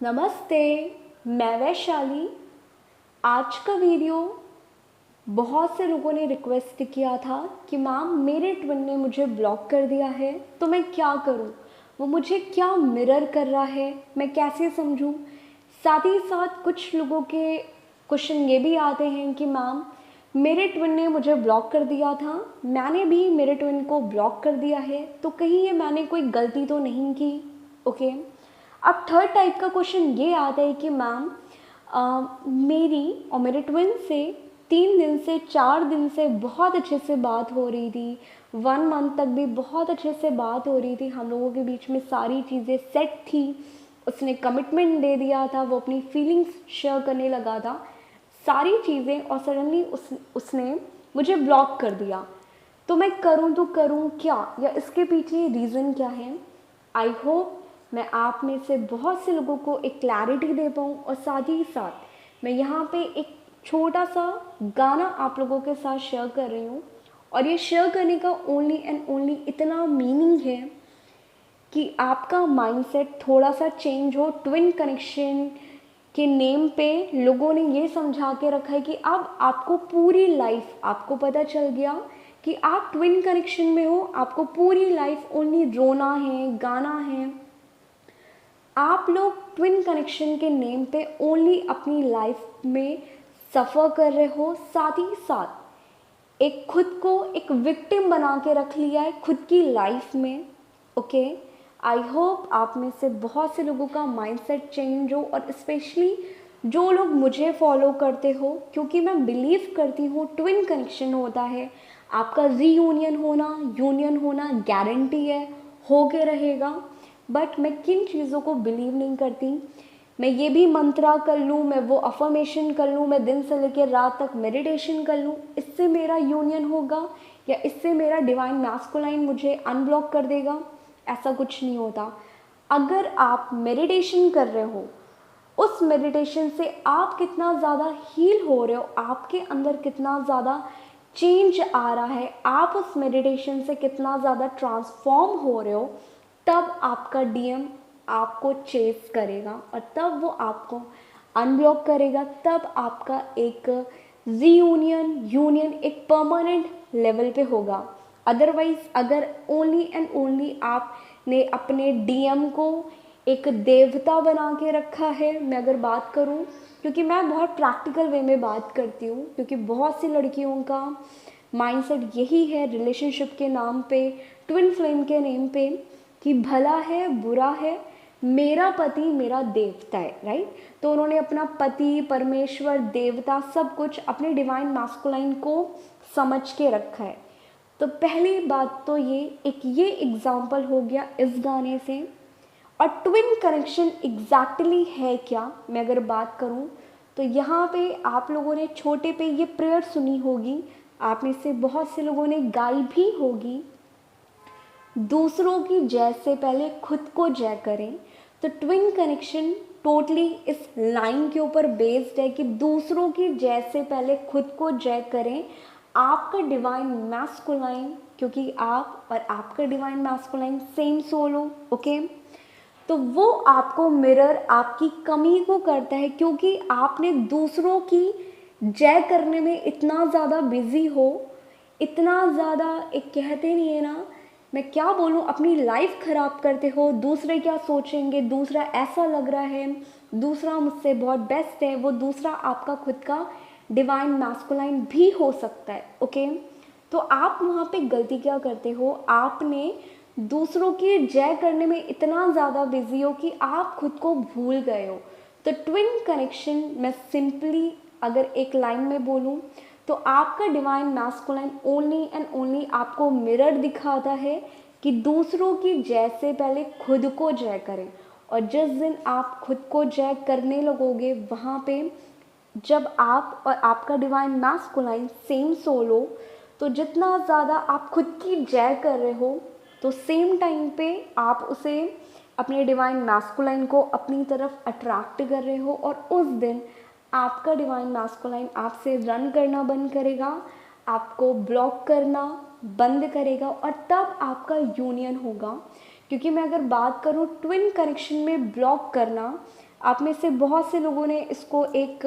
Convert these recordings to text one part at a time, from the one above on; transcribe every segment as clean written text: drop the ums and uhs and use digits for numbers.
नमस्ते। मैं वैशाली। आज का वीडियो बहुत से लोगों ने रिक्वेस्ट किया था कि मैम मेरे ट्विन ने मुझे ब्लॉक कर दिया है, तो मैं क्या करूं? वो मुझे क्या मिरर कर रहा है, मैं कैसे समझूं? साथ ही साथ कुछ लोगों के क्वेश्चन ये भी आते हैं कि मैम मेरे ट्विन ने मुझे ब्लॉक कर दिया था, मैंने भी मेरे ट्विन को ब्लॉक कर दिया है, तो कहीं ये मैंने कोई गलती तो नहीं की? ओके। अब थर्ड टाइप का क्वेश्चन ये आता है कि मैम मेरी और मेरे ट्विन से 3 दिन से 4 दिन से बहुत अच्छे से बात हो रही थी, 1 मंथ तक भी बहुत अच्छे से बात हो रही थी, हम लोगों के बीच में सारी चीज़ें सेट थी, उसने कमिटमेंट दे दिया था, वो अपनी फीलिंग्स शेयर करने लगा था, सारी चीज़ें, और सडनली उसने मुझे ब्लॉक कर दिया। तो मैं करूँ तो करूँ क्या, या इसके पीछे रीज़न क्या है? आई होप मैं आप में से बहुत से लोगों को एक क्लैरिटी दे पाऊँ, और साथ ही साथ मैं यहाँ पे एक छोटा सा गाना आप लोगों के साथ शेयर कर रही हूँ। और ये शेयर करने का ओनली एंड ओनली इतना मीनिंग है कि आपका माइंडसेट थोड़ा सा चेंज हो। ट्विन कनेक्शन के नेम पे लोगों ने ये समझा के रखा है कि अब आपको पूरी लाइफ, आपको पता चल गया कि आप ट्विन कनेक्शन में हो, आपको पूरी लाइफ ओनली रोना है, गाना है। आप लोग ट्विन कनेक्शन के नेम पे ओनली अपनी लाइफ में सफ़र कर रहे हो, साथ ही साथ एक खुद को एक विक्टिम बना के रख लिया है खुद की लाइफ में। ओके। आई होप आप में से बहुत से लोगों का माइंडसेट चेंज हो, और स्पेशली जो लोग मुझे फॉलो करते हो, क्योंकि मैं बिलीव करती हूँ ट्विन कनेक्शन होता है, आपका रीयूनियन होना, यूनियन होना गारंटी है, हो के रहेगा। बट मैं किन चीज़ों को बिलीव नहीं करती, मैं ये भी मंत्रा कर लूँ, मैं वो अफर्मेशन कर लूँ, मैं दिन से लेकर रात तक मेडिटेशन कर लूँ, इससे मेरा यूनियन होगा, या इससे मेरा डिवाइन मैस्कुलाइन मुझे अनब्लॉक कर देगा? ऐसा कुछ नहीं होता। अगर आप मेडिटेशन कर रहे हो, उस मेडिटेशन से आप कितना ज़्यादा हील हो रहे हो, आपके अंदर कितना ज़्यादा चेंज आ रहा है, आप उस मेडिटेशन से कितना ज़्यादा ट्रांसफॉर्म हो रहे हो, तब आपका डीएम आपको चेस करेगा, और तब वो आपको अनब्लॉक करेगा, तब आपका एक रीयूनियन, यूनियन एक परमानेंट लेवल पे होगा। अदरवाइज अगर ओनली एंड ओनली आपने अपने डीएम को एक देवता बना के रखा है, मैं अगर बात करूं, क्योंकि मैं बहुत प्रैक्टिकल वे में बात करती हूँ, क्योंकि बहुत सी लड़कियों का माइंडसेट यही है रिलेशनशिप के नाम पे, ट्विन फ्लेम के नेम पे, कि भला है बुरा है, मेरा पति मेरा देवता है, राइट? तो उन्होंने अपना पति, परमेश्वर, देवता सब कुछ अपने डिवाइन मैस्कुलाइन को समझ के रखा है। तो पहली बात तो ये एग्जाम्पल हो गया इस गाने से। और ट्विन कनेक्शन एग्जैक्टली है क्या, मैं अगर बात करूं, तो यहाँ पे आप लोगों ने छोटे पे ये प्रेयर सुनी होगी, आप में से बहुत से लोगों ने गाई भी होगी, दूसरों की जय से पहले खुद को जय करें। तो ट्विन कनेक्शन टोटली इस लाइन के ऊपर बेस्ड है कि दूसरों की जय से पहले खुद को जय करें। आपका डिवाइन मैस्कुलाइन, क्योंकि आप और आपका डिवाइन मैस्कुलाइन सेम सोल हो, ओके, तो वो आपको मिरर आपकी कमी को करता है, क्योंकि आपने दूसरों की जय करने में इतना ज़्यादा बिजी हो, इतना ज़्यादा, एक कहते नहीं है ना, मैं क्या बोलूँ, अपनी लाइफ ख़राब करते हो, दूसरे क्या सोचेंगे, दूसरा ऐसा लग रहा है, दूसरा मुझसे बहुत बेस्ट है, वो दूसरा आपका खुद का डिवाइन मैस्कुलाइन भी हो सकता है, ओके। तो आप वहाँ पे गलती क्या करते हो, आपने दूसरों की जय करने में इतना ज़्यादा बिजी हो कि आप खुद को भूल गए हो। तो ट्विन कनेक्शन, मैं सिंपली अगर एक लाइन में बोलूँ, तो आपका divine masculine only and only आपको मिरर दिखाता है कि दूसरों की जय से पहले खुद को जय करें। और जिस दिन आप खुद को जय करने लगोगे, वहाँ पे जब आप और आपका डिवाइन मैस्कुलाइन सेम सोल हो, तो जितना ज़्यादा आप खुद की जय कर रहे हो, तो सेम टाइम पे आप उसे, अपने डिवाइन मैस्कुलाइन को अपनी तरफ अट्रैक्ट कर रहे हो, और उस दिन आपका डिवाइन मैस्कुलाइन आपसे रन करना बंद करेगा, आपको ब्लॉक करना बंद करेगा, और तब आपका यूनियन होगा। क्योंकि मैं अगर बात करूँ ट्विन कनेक्शन में ब्लॉक करना, आप में से बहुत से लोगों ने इसको एक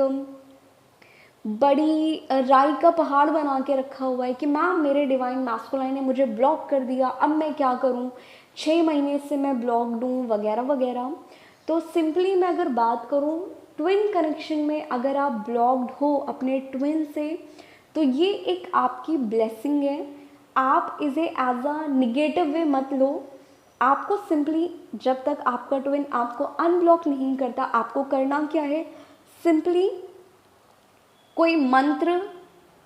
बड़ी राई का पहाड़ बना के रखा हुआ है कि मैम मेरे डिवाइन मैस्कुलाइन ने मुझे ब्लॉक कर दिया, अब मैं क्या करूं, 6 महीने से मैं ब्लॉक्ड हूँ वगैरह वगैरह। तो सिंपली मैं अगर बात करूं ट्विन कनेक्शन में, अगर आप ब्लॉक्ड हो अपने ट्विन से, तो ये एक आपकी ब्लेसिंग है। आप इसे एज अ निगेटिव वे मत लो। आपको सिंपली जब तक आपका ट्विन आपको अनब्लॉक नहीं करता, आपको करना क्या है, सिंपली कोई मंत्र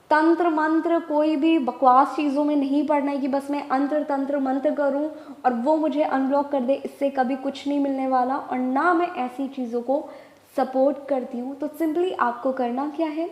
तंत्र मंत्र कोई भी बकवास चीज़ों में नहीं पड़ना है कि बस मैं अंतर तंत्र मंत्र करूं और वो मुझे अनब्लॉक कर दे, इससे कभी कुछ नहीं मिलने वाला और ना मैं ऐसी चीज़ों को सपोर्ट करती हूँ। तो सिंपली आपको करना क्या है,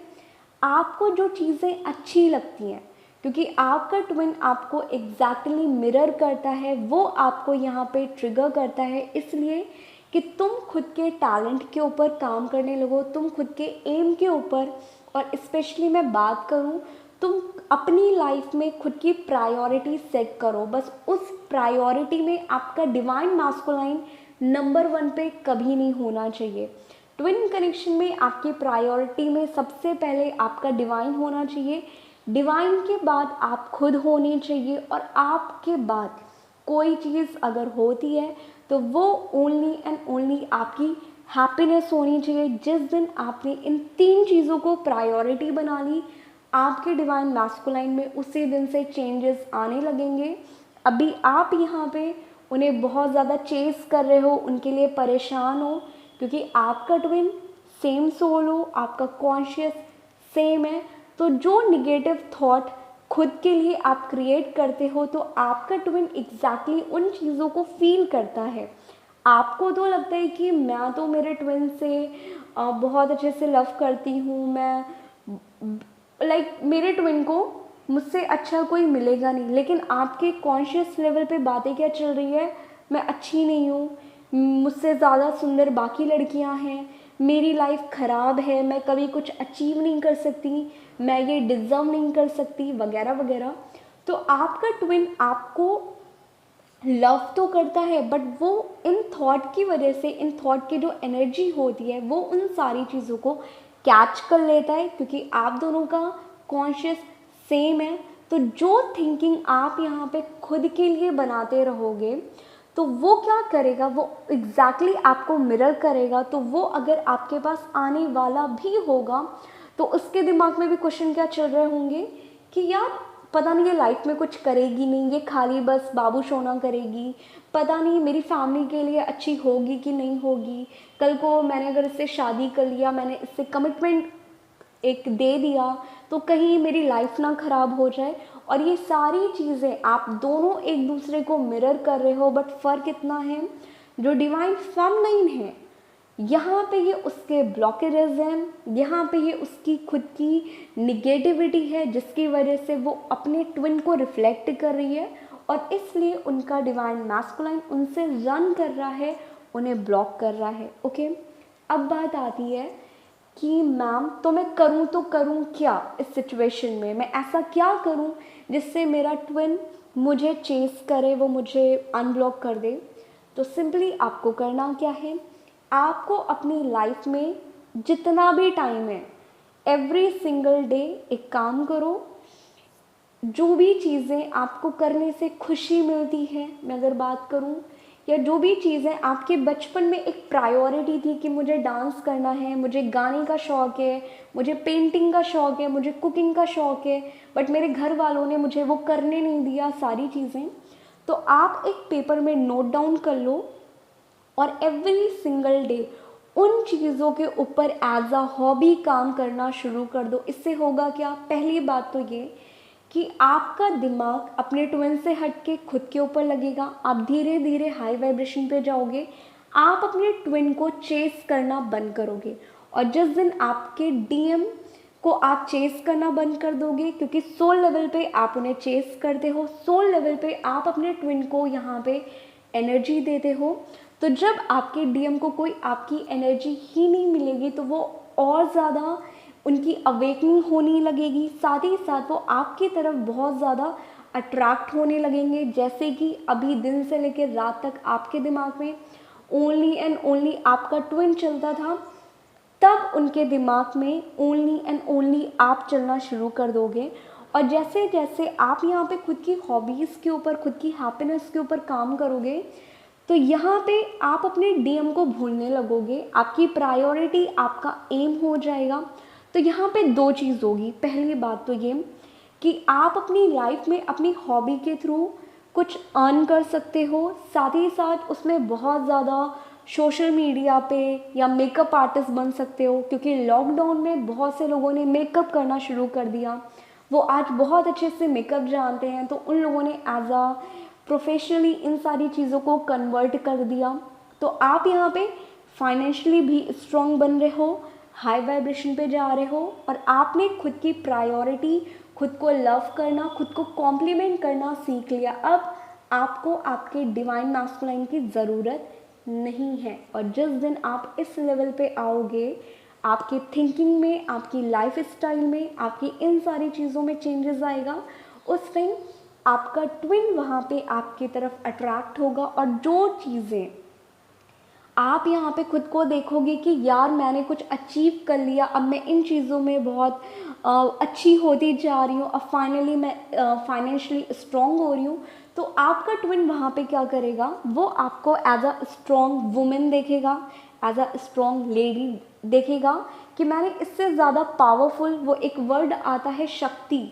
आपको जो चीज़ें अच्छी लगती हैं, क्योंकि आपका ट्विन आपको एग्जैक्टली मिरर करता है, वो आपको यहाँ पे ट्रिगर करता है, इसलिए कि तुम खुद के टैलेंट के ऊपर काम करने लगो, तुम खुद के एम के ऊपर, और स्पेशली मैं बात करूं तुम अपनी लाइफ में खुद की प्रायोरिटी सेट करो। बस उस प्रायोरिटी में आपका डिवाइन मैस्कुलाइन नंबर 1 पे कभी नहीं होना चाहिए। ट्विन कनेक्शन में आपकी प्रायोरिटी में सबसे पहले आपका डिवाइन होना चाहिए, डिवाइन के बाद आप खुद होने चाहिए, और आपके बाद कोई चीज़ अगर होती है तो वो ओनली एंड ओनली आपकी हैप्पीनेस होनी चाहिए। जिस दिन आपने इन 3 चीज़ों को प्रायोरिटी बना ली, आपके डिवाइन मैस्कुलाइन में उसी दिन से चेंजेस आने लगेंगे। अभी आप यहाँ पे उन्हें बहुत ज़्यादा चेस कर रहे हो, उनके लिए परेशान हो, क्योंकि आपका ट्विन सेम सोल हो, आपका कॉन्शियस सेम है। तो जो निगेटिव थॉट खुद के लिए आप क्रिएट करते हो, तो आपका ट्विन एग्जैक्टली उन चीज़ों को फील करता है। आपको तो लगता है कि मैं तो मेरे ट्विन से बहुत अच्छे से लव करती हूँ, मैं मेरे ट्विन को मुझसे अच्छा कोई मिलेगा नहीं, लेकिन आपके कॉन्शियस लेवल पे बातें क्या चल रही है, मैं अच्छी नहीं हूँ, मुझसे ज़्यादा सुंदर बाकी लड़कियाँ हैं, मेरी लाइफ ख़राब है, मैं कभी कुछ अचीव नहीं कर सकती, मैं ये डिज़र्व नहीं कर सकती वगैरह वगैरह। तो आपका ट्विन आपको लव तो करता है, बट वो इन थॉट की वजह से, इन थॉट की जो एनर्जी होती है वो उन सारी चीज़ों को कैच कर लेता है, क्योंकि आप दोनों का कॉन्शियस सेम है। तो जो थिंकिंग आप यहाँ पे खुद के लिए बनाते रहोगे, तो वो क्या करेगा, वो एग्जैक्टली आपको मिरर करेगा। तो वो अगर आपके पास आने वाला भी होगा, तो उसके दिमाग में भी क्वेश्चन क्या चल रहे होंगे कि यार पता नहीं ये लाइफ में कुछ करेगी नहीं, ये खाली बस बाबू सोना करेगी, पता नहीं मेरी फैमिली के लिए अच्छी होगी कि नहीं होगी, कल को मैंने अगर इससे शादी कर लिया, मैंने इससे कमिटमेंट एक दे दिया, तो कहीं मेरी लाइफ ना ख़राब हो जाए। और ये सारी चीज़ें आप दोनों एक दूसरे को मिरर कर रहे हो, बट फ़र्क इतना है, जो डिवाइन फेमिनाइन है यहाँ पे ये उसके ब्लॉकेजेस हैं, यहाँ पे ये उसकी खुद की निगेटिविटी है, जिसकी वजह से वो अपने ट्विन को रिफ्लेक्ट कर रही है, और इसलिए उनका डिवाइन मैस्कुलाइन उनसे रन कर रहा है, उन्हें ब्लॉक कर रहा है। ओके, अब बात आती है कि मैम तो मैं करूँ तो करूँ क्या इस सिचुएशन में, मैं ऐसा क्या करूँ जिससे मेरा ट्विन मुझे चेस करे, वो मुझे अनब्लॉक कर दे। तो सिंपली आपको करना क्या है, आपको अपनी लाइफ में जितना भी टाइम है, एवरी सिंगल डे एक काम करो, जो भी चीज़ें आपको करने से खुशी मिलती है, मैं अगर बात करूं, या जो भी चीज़ें आपके बचपन में एक प्रायोरिटी थी कि मुझे डांस करना है, मुझे गाने का शौक़ है, मुझे पेंटिंग का शौक़ है, मुझे कुकिंग का शौक़ है, बट मेरे घर वालों ने मुझे वो करने नहीं दिया सारी चीज़ें, तो आप एक पेपर में नोट डाउन कर लो और एवरी सिंगल डे उन चीज़ों के ऊपर एज अ हॉबी काम करना शुरू कर दो। इससे होगा क्या, पहली बात तो ये कि आपका दिमाग अपने ट्विन से हट के खुद के ऊपर लगेगा, आप धीरे धीरे हाई वाइब्रेशन पे जाओगे, आप अपने ट्विन को चेस करना बंद करोगे। और जिस दिन आपके डीएम को आप चेस करना बंद कर दोगे, क्योंकि सोल लेवल पे आप उन्हें चेस करते हो, सोल लेवल पे आप अपने ट्विन को यहाँ पे एनर्जी देते हो, तो जब आपके डीएम को कोई आपकी एनर्जी ही नहीं मिलेगी, तो वो और ज़्यादा उनकी अवेकनिंग होने लगेगी, साथ ही साथ वो आपकी तरफ बहुत ज़्यादा अट्रैक्ट होने लगेंगे। जैसे कि अभी दिन से लेकर रात तक आपके दिमाग में ओनली एंड ओनली आपका ट्विन चलता था, तब उनके दिमाग में ओनली एंड ओनली आप चलना शुरू कर दोगे। और जैसे जैसे आप यहाँ पे खुद की हॉबीज़ के ऊपर, खुद की हैप्पीनेस के ऊपर काम करोगे, तो यहाँ पे आप अपने डीएम को भूलने लगोगे, आपकी प्रायोरिटी आपका एम हो जाएगा। तो यहाँ पे दो चीज़ होगी। पहली बात तो ये कि आप अपनी लाइफ में अपनी हॉबी के थ्रू कुछ अर्न कर सकते हो, साथ ही साथ उसमें बहुत ज़्यादा सोशल मीडिया पे या मेकअप आर्टिस्ट बन सकते हो, क्योंकि लॉकडाउन में बहुत से लोगों ने मेकअप करना शुरू कर दिया। वो आज बहुत अच्छे से मेकअप जानते हैं, तो उन लोगों ने एज आ प्रोफेशनली इन सारी चीज़ों को कन्वर्ट कर दिया। तो आप यहाँ पे फाइनेंशियली भी स्ट्रॉन्ग बन रहे हो, हाई वाइब्रेशन पे जा रहे हो, और आपने खुद की प्रायोरिटी, खुद को लव करना, खुद को कॉम्प्लीमेंट करना सीख लिया। अब आपको आपके डिवाइन मैस्कुलाइन की ज़रूरत नहीं है। और जिस दिन आप इस लेवल पे आओगे, आपकी थिंकिंग में, आपकी लाइफ स्टाइल में, आपकी इन सारी चीज़ों में चेंजेस आएगा, उस टाइम आपका ट्विन वहाँ पे आपकी तरफ अट्रैक्ट होगा। और जो चीज़ें आप यहाँ पे खुद को देखोगे कि यार मैंने कुछ अचीव कर लिया, अब मैं इन चीज़ों में बहुत अच्छी होती जा रही हूँ, अब फाइनली मैं फाइनेंशियली स्ट्रॉन्ग हो रही हूँ, तो आपका ट्विन वहाँ पे क्या करेगा, वो आपको एज अ स्ट्रॉन्ग वुमेन देखेगा, एज अ स्ट्रॉन्ग लेडी देखेगा कि मैंने इससे ज़्यादा पावरफुल, वो एक वर्ड आता है शक्ति,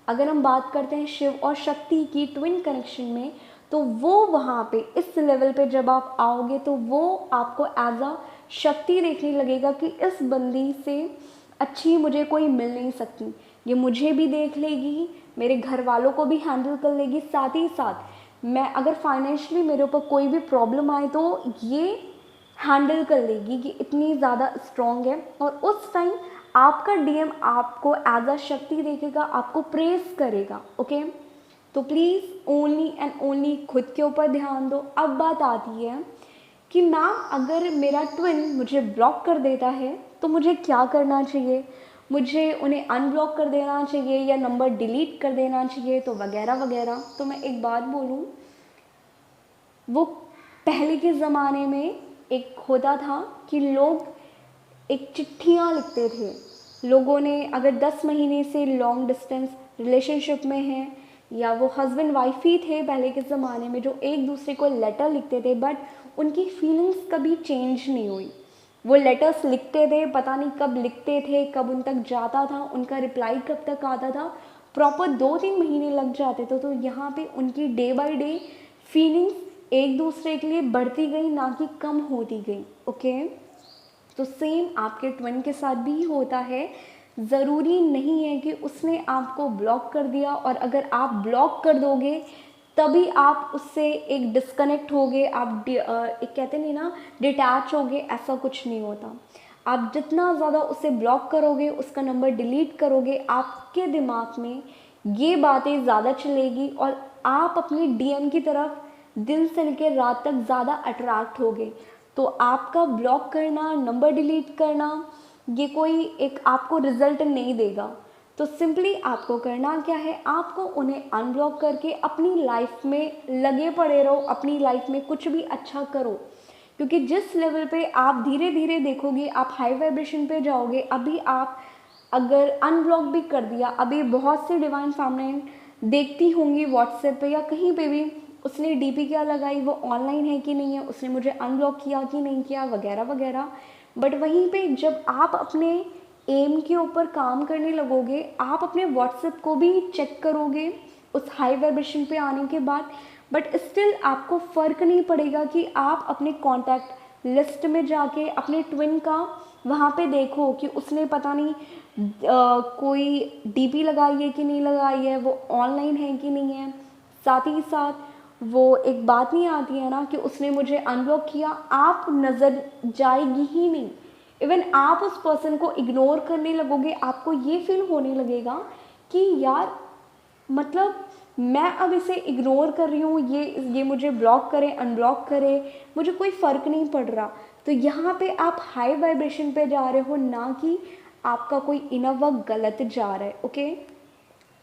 अगर हम बात करते हैं शिव और शक्ति की ट्विन कनेक्शन में, तो वो वहाँ पे इस लेवल पे जब आप आओगे, तो वो आपको एज अ शक्ति देखने लगेगा कि इस बंदी से अच्छी मुझे कोई मिल नहीं सकती, ये मुझे भी देख लेगी, मेरे घर वालों को भी हैंडल कर लेगी, साथ ही साथ मैं अगर फाइनेंशियली मेरे ऊपर कोई भी प्रॉब्लम आए तो ये हैंडल कर लेगी, कि इतनी ज़्यादा स्ट्रॉन्ग है। और उस टाइम आपका डीएम आपको एज अ शक्ति देखेगा, आपको प्रेस करेगा। ओके, तो प्लीज़ ओनली एंड ओनली खुद के ऊपर ध्यान दो। अब बात आती है कि मैम अगर मेरा ट्विन मुझे ब्लॉक कर देता है तो मुझे क्या करना चाहिए, मुझे उन्हें अनब्लॉक कर देना चाहिए या नंबर डिलीट कर देना चाहिए, तो वगैरह वगैरह। तो मैं एक बात बोलूँ, वो पहले के ज़माने में एक होता था कि लोग एक चिट्ठियाँ लिखते थे। लोगों ने अगर 10 महीने से लॉन्ग डिस्टेंस रिलेशनशिप में हैं, या वो हस्बैंड वाइफ ही थे पहले के ज़माने में, जो एक दूसरे को लेटर लिखते थे, बट उनकी फीलिंग्स कभी चेंज नहीं हुई। वो लेटर्स लिखते थे, पता नहीं कब लिखते थे, कब उन तक जाता था, उनका रिप्लाई कब तक आता था, प्रॉपर 2-3 महीने लग जाते थे। तो यहाँ पे उनकी डे बाय डे फीलिंग्स एक दूसरे के लिए बढ़ती गई, ना कि कम होती गई। ओके, तो सेम आपके ट्विन के साथ भी होता है। ज़रूरी नहीं है कि उसने आपको ब्लॉक कर दिया और अगर आप ब्लॉक कर दोगे तभी आप उससे एक डिस्कनेक्ट होगे, आप एक कहते नहीं ना डिटैच होगे, ऐसा कुछ नहीं होता। आप जितना ज़्यादा उसे ब्लॉक करोगे, उसका नंबर डिलीट करोगे, आपके दिमाग में ये बातें ज़्यादा चलेगी और आप अपनी डीएम की तरफ दिन से लेकर रात तक ज़्यादा अट्रैक्ट होगे। तो आपका ब्लॉक करना, नंबर डिलीट करना, ये कोई एक आपको रिजल्ट नहीं देगा। तो सिंपली आपको करना क्या है, आपको उन्हें अनब्लॉक करके अपनी लाइफ में लगे पड़े रहो, अपनी लाइफ में कुछ भी अच्छा करो। क्योंकि जिस लेवल पे आप धीरे धीरे देखोगे, आप हाई वाइब्रेशन पे जाओगे। अभी आप अगर अनब्लॉक भी कर दिया, अभी बहुत से डिवाइन फेमिनिन देखती होंगी व्हाट्सएप पे या कहीं पे भी, उसने डीपी क्या लगाई, वो ऑनलाइन है कि नहीं है, उसने मुझे अनब्लॉक किया कि नहीं किया, वगैरह वगैरह। बट वहीं पे जब आप अपने एम के ऊपर काम करने लगोगे, आप अपने व्हाट्सएप को भी चेक करोगे उस हाई वाइब्रेशन पे आने के बाद, बट स्टिल आपको फ़र्क नहीं पड़ेगा कि आप अपने कॉन्टैक्ट लिस्ट में जाके अपने ट्विन का वहाँ पे देखो कि उसने पता नहीं कोई डीपी लगाई है कि नहीं लगाई है, वो ऑनलाइन है कि नहीं है। साथ ही साथ वो एक बात नहीं आती है ना कि उसने मुझे अनब्लॉक किया, आप नज़र जाएगी ही नहीं। इवन आप उस पर्सन को इग्नोर करने लगोगे, आपको ये फील होने लगेगा कि यार मतलब मैं अब इसे इग्नोर कर रही हूँ, ये मुझे ब्लॉक करे, अनब्लॉक करे, मुझे कोई फ़र्क नहीं पड़ रहा। तो यहाँ पे आप हाई वाइब्रेशन पे जा रहे हो, ना कि आपका कोई इनर वर्क गलत जा रहा है। ओके,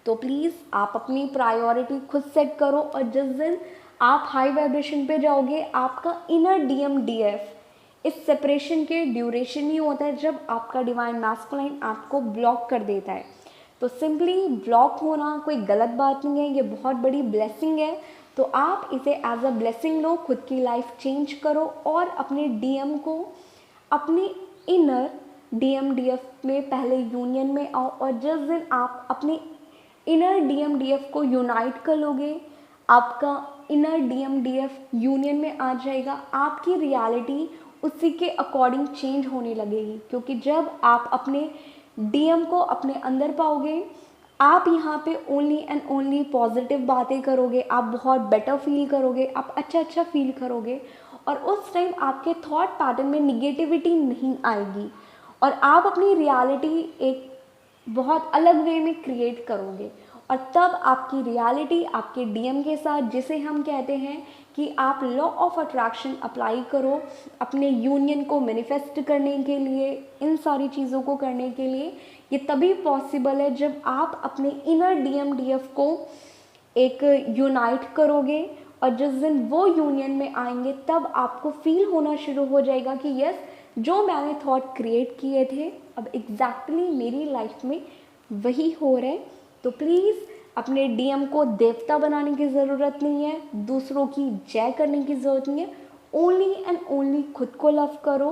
तो प्लीज़ आप अपनी प्रायोरिटी खुद सेट करो, और जिस दिन आप हाई वाइब्रेशन पे जाओगे, आपका इनर DMDF, इस सेपरेशन के ड्यूरेशन ही होता है जब आपका डिवाइन मैस्कुलाइन आपको ब्लॉक कर देता है। तो सिंपली ब्लॉक होना कोई गलत बात नहीं है, ये बहुत बड़ी ब्लेसिंग है। तो आप इसे एज अ ब्लेसिंग लो, खुद की लाइफ चेंज करो और अपने DM को, अपने इनर DMDF में पहले यूनियन में आओ। और जिस दिन आप अपने इनर DMDF को यूनाइट कर लोगे, आपका इनर DMDF यूनियन में आ जाएगा, आपकी रियलिटी उसी के अकॉर्डिंग चेंज होने लगेगी। क्योंकि जब आप अपने DM को अपने अंदर पाओगे, आप यहाँ पे ओनली एंड ओनली पॉजिटिव बातें करोगे, आप बहुत बेटर फील करोगे, आप अच्छा फील करोगे। और उस टाइम आपके थॉट पैटर्न में निगेटिविटी नहीं आएगी और आप अपनी रियलिटी एक बहुत अलग वे में क्रिएट करोगे। और तब आपकी रियलिटी आपके DM के साथ, जिसे हम कहते हैं कि आप लॉ ऑफ अट्रैक्शन अप्लाई करो अपने यूनियन को मैनिफेस्ट करने के लिए, इन सारी चीज़ों को करने के लिए, ये तभी पॉसिबल है जब आप अपने इनर DMDF को एक यूनाइट करोगे। और जिस दिन वो यूनियन में आएंगे तब आपको फील होना शुरू हो जाएगा कि यस, जो मैंने थॉट क्रिएट किए थे अब एग्जैक्टली मेरी लाइफ में वही हो रहा है। तो प्लीज़ अपने DM को देवता बनाने की ज़रूरत नहीं है, दूसरों की जय करने की ज़रूरत नहीं है। ओनली एंड ओनली खुद को लव करो,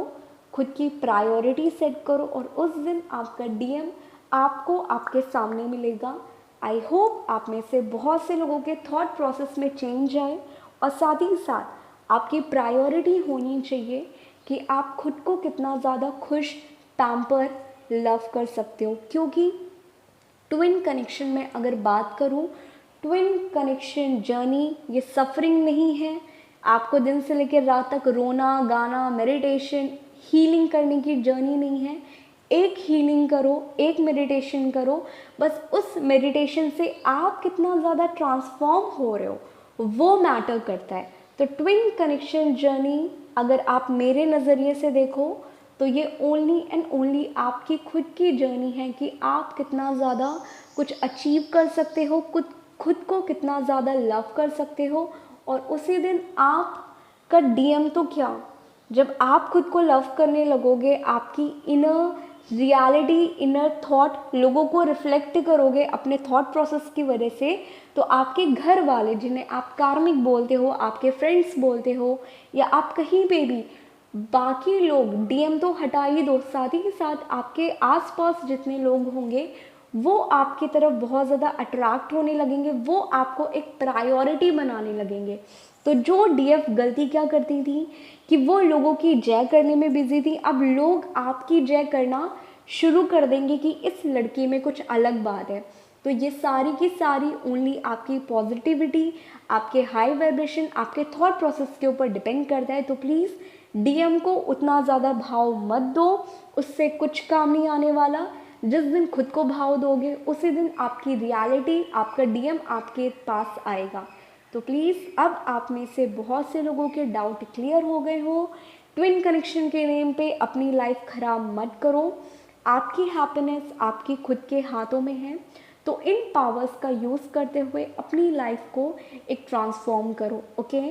खुद की प्रायोरिटी सेट करो और उस दिन आपका DM आपको आपके सामने मिलेगा। आई होप आप में से बहुत से लोगों के थॉट प्रोसेस में चेंज आए और साथ ही साथ आपकी प्रायोरिटी होनी चाहिए कि आप खुद को कितना ज़्यादा खुश, पैम्पर, लव कर सकते हो। क्योंकि ट्विन कनेक्शन में अगर बात करूं, ट्विन कनेक्शन जर्नी ये सफरिंग नहीं है। आपको दिन से लेकर रात तक रोना, गाना, मेडिटेशन, हीलिंग करने की जर्नी नहीं है। एक हीलिंग करो, एक मेडिटेशन करो, बस उस मेडिटेशन से आप कितना ज़्यादा ट्रांसफॉर्म हो रहे हो वो मैटर करता है। तो ट्विन कनेक्शन जर्नी अगर आप मेरे नज़रिए से देखो तो ये ओनली एंड ओनली आपकी खुद की जर्नी है कि आप कितना ज़्यादा कुछ अचीव कर सकते हो, खुद को कितना ज़्यादा लव कर सकते हो। और उसी दिन आपका DM तो क्या, जब आप खुद को लव करने लगोगे, आपकी इनर रियलिटी, इनर थॉट लोगों को रिफ्लेक्ट करोगे अपने थॉट प्रोसेस की वजह से, तो आपके घर वाले, जिन्हें आप कार्मिक बोलते हो, आपके फ्रेंड्स बोलते हो, या आप कहीं पे भी बाकी लोग, DM तो हटा ही दो, साथ ही साथ आपके आसपास जितने लोग होंगे वो आपकी तरफ बहुत ज़्यादा अट्रैक्ट होने लगेंगे, वो आपको एक प्रायोरिटी बनाने लगेंगे। तो जो DF गलती क्या करती थी कि वो लोगों की जय करने में बिजी थी, अब लोग आपकी जय करना शुरू कर देंगे कि इस लड़की में कुछ अलग बात है। तो ये सारी की सारी ओनली आपकी पॉजिटिविटी, आपके हाई वाइब्रेशन, आपके थॉट प्रोसेस के ऊपर डिपेंड करता है। तो प्लीज़ DM को उतना ज़्यादा भाव मत दो, उससे कुछ काम नहीं आने वाला। जिस दिन खुद को भाव दोगे उसी दिन आपकी रियलिटी, आपका DM आपके पास आएगा। तो प्लीज़ अब आप में से बहुत से लोगों के डाउट क्लियर हो गए हो। ट्विन कनेक्शन के नेम पे अपनी लाइफ खराब मत करो। आपकी हैप्पीनेस आपकी खुद के हाथों में है। तो इन पावर्स का यूज़ करते हुए अपनी लाइफ को एक ट्रांसफॉर्म करो। ओके।